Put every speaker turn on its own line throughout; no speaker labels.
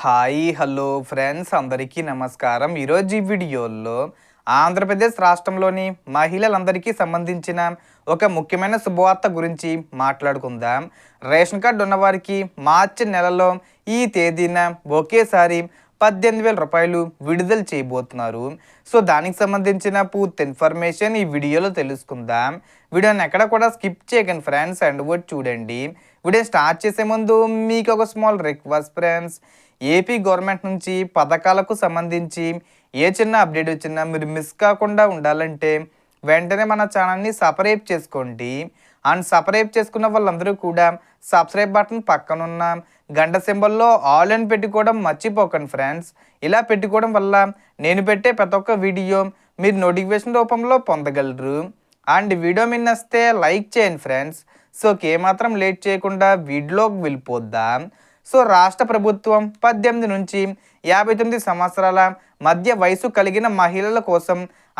Hi hello friends అందరికీ నమస్కారం. ఈరోజు ఈ వీడియోలో ఆంధ్రప్రదేశ్ రాష్ట్రంలోని మహిళలందరికీ సంబంధించిన ఒక ముఖ్యమైన శుభవార్త గురించి మాట్లాడుకుందాం. రేషన్ కార్డు ఉన్నవారికి మార్చి నెలలో ఈ తేదీన ఒకేసారి 18,000 రూపాయలు విడుదల చేయబోతున్నారు. సో దానికి సంబంధించిన పూర్తి ఇన్ఫర్మేషన్ ఈ వీడియోలో తెలుసుకుందాం. వీడియోని ఎక్కడ కూడా స్కిప్ చేయకండి ఫ్రెండ్స్, అండ్ కూడా చూడండి. వీడియో స్టార్ట్ చేసే ముందు మీకు ఒక small request friends, AP government నుంచి పథకాలకు సంబంధించి ఏ చిన్న అప్డేట్ వచ్చినా మీరు మిస్ కాకుండా ఉండాలంటే వెంటనే మన ఛానల్ని సబ్స్క్రైబ్ చేసుకోండి. అండ్ సబ్స్క్రైబ్ చేసుకున్న వాళ్ళందరూ కూడా సబ్స్క్రైబ్ బటన్ పక్కనున్న గంట సింబల్లో ఆల్ అని పెట్టుకోవడం మర్చిపోకండి ఫ్రెండ్స్. ఇలా పెట్టుకోవడం వల్ల నేను పెట్టే ప్రతి ఒక్క వీడియో మీరు నోటిఫికేషన్ రూపంలో పొందగలరు. అండ్ వీడియో మీద నచ్చితే లైక్ చేయండి ఫ్రెండ్స్. సో ఏమాత్రం లేట్ చేయకుండా వీడియోలోకి వెళ్ళిపోద్దాం. సో రాష్ట్ర ప్రభుత్వం 18 నుంచి 59 సంవత్సరాల మధ్య వయసు కలిగిన మహిళల కోసం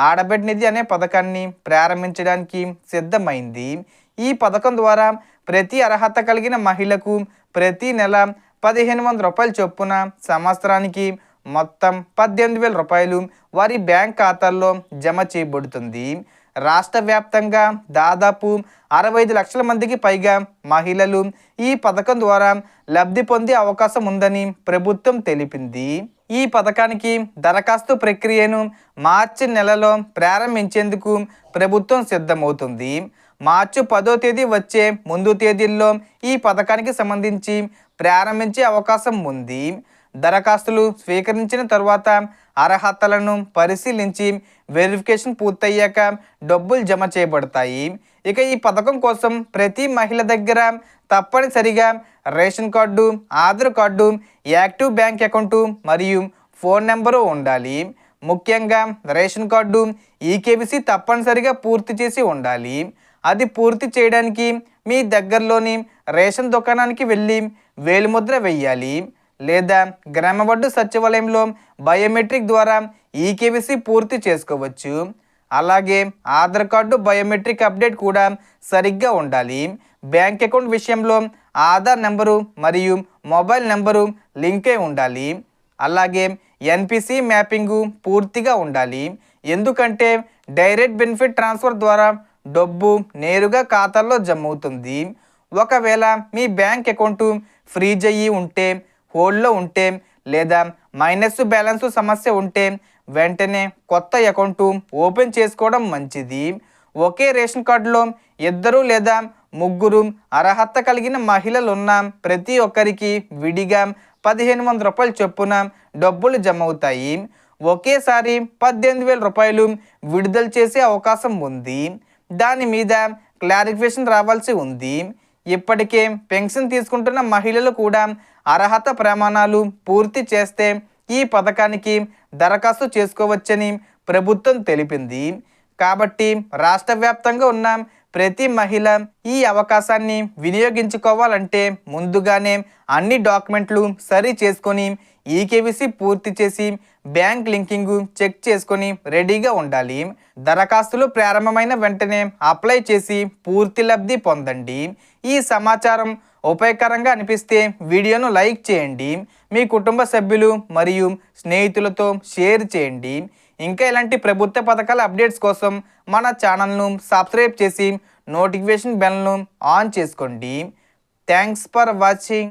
ఆడబిడ్డ నిధి అనే పథకాన్ని ప్రారంభించడానికి సిద్ధమైంది. ఈ పథకం ద్వారా ప్రతి అర్హత కలిగిన మహిళకు ప్రతి నెల 1,500 రూపాయల చొప్పున సంవత్సరానికి మొత్తం 18,000 రూపాయలు వారి బ్యాంక్ ఖాతాల్లో జమ చేయబడుతుంది. రాష్ట్ర వ్యాప్తంగా దాదాపు 65 లక్షల మందికి పైగా మహిళలు ఈ పథకం ద్వారా లబ్ధి పొందే అవకాశం ఉందని ప్రభుత్వం తెలిపింది. ఈ పథకానికి దరఖాస్తు ప్రక్రియను మార్చి నెలలో ప్రారంభించేందుకు ప్రభుత్వం సిద్ధమవుతుంది. మార్చి 10వ తేదీ వచ్చే ముందు తేదీల్లో ఈ పథకానికి సంబంధించి ప్రారంభించే అవకాశం ఉంది. దరఖాస్తులు స్వీకరించిన తర్వాత అర్హతలను పరిశీలించి వెరిఫికేషన్ పూర్తయ్యాక డబ్బులు జమ చేయబడతాయి. ఇక ఈ పథకం కోసం ప్రతి మహిళ దగ్గర తప్పనిసరిగా ration card, Aadhaar card, active bank account మరియు ఫోన్ నెంబరు ఉండాలి. ముఖ్యంగా రేషన్ కార్డు ఈకేవీసీ తప్పనిసరిగా పూర్తి చేసి ఉండాలి. అది పూర్తి చేయడానికి మీ దగ్గరలోని రేషన్ దుకాణానికి వెళ్ళి వేలిముద్ర వెయ్యాలి, లేదా గ్రామవార్డు సచివాలయంలో బయోమెట్రిక్ ద్వారా ఈకేవీసీ పూర్తి చేసుకోవచ్చు. అలాగే ఆధార్ కార్డు బయోమెట్రిక్ అప్డేట్ కూడా సరిగ్గా ఉండాలి. బ్యాంక్ అకౌంట్ విషయంలో ఆధార్ నెంబరు మరియు మొబైల్ నెంబరు లింక్ అయి ఉండాలి. అలాగే ఎన్పిసి మ్యాపింగు పూర్తిగా ఉండాలి. ఎందుకంటే డైరెక్ట్ బెనిఫిట్ ట్రాన్స్ఫర్ ద్వారా డబ్బు నేరుగా ఖాతాల్లో జమ అవుతుంది. ఒకవేళ మీ బ్యాంక్ అకౌంటు ఫ్రీజ్ అయ్యి ఉంటే, హోల్డ్లో ఉంటే, లేదా మైనస్ బ్యాలెన్స్ సమస్య ఉంటే వెంటనే కొత్త అకౌంటు ఓపెన్ చేసుకోవడం మంచిది. ఒకే రేషన్ కార్డులో 2 లేదా 3 అర్హత కలిగిన మహిళలు ఉన్న ప్రతి ఒక్కరికి విడిగా 1,500 రూపాయల చొప్పున డబ్బులు జమ అవుతాయి. ఒకేసారి 18,000 రూపాయలు విడుదల చేసే అవకాశం ఉంది. దాని మీద క్లారిఫికేషన్ రావాల్సి ఉంది. ఇప్పటికే పెన్షన్ తీసుకుంటున్న మహిళలు కూడా అర్హత ప్రమాణాలు పూర్తి చేస్తే ఈ పథకానికి దరఖాస్తు చేసుకోవచ్చని ప్రభుత్వం తెలిపింది. కాబట్టి రాష్ట్ర వ్యాప్తంగా ఉన్న ప్రతి మహిళ ఈ అవకాశాన్ని వినియోగించుకోవాలంటే ముందుగానే అన్ని డాక్యుమెంట్లు సరి చేసుకొని ఈకేవీసీ పూర్తి చేసి బ్యాంక్ లింకింగ్ చెక్ చేసుకొని రెడీగా ఉండాలి. దరఖాస్తులు ప్రారంభమైన వెంటనే అప్లై చేసి పూర్తి లబ్ధి పొందండి. ఈ సమాచారం ఉపయోగకరంగా అనిపిస్తే వీడియోను లైక్ చేయండి. మీ కుటుంబ సభ్యులు మరియు స్నేహితులతో షేర్ చేయండి. ఇంకా ఇలాంటి ప్రభుత్వ పథకాల అప్డేట్స్ కోసం మన ఛానల్ను సబ్స్క్రైబ్ చేసి నోటిఫికేషన్ బెల్ను ఆన్ చేసుకోండి. Thanks for watching.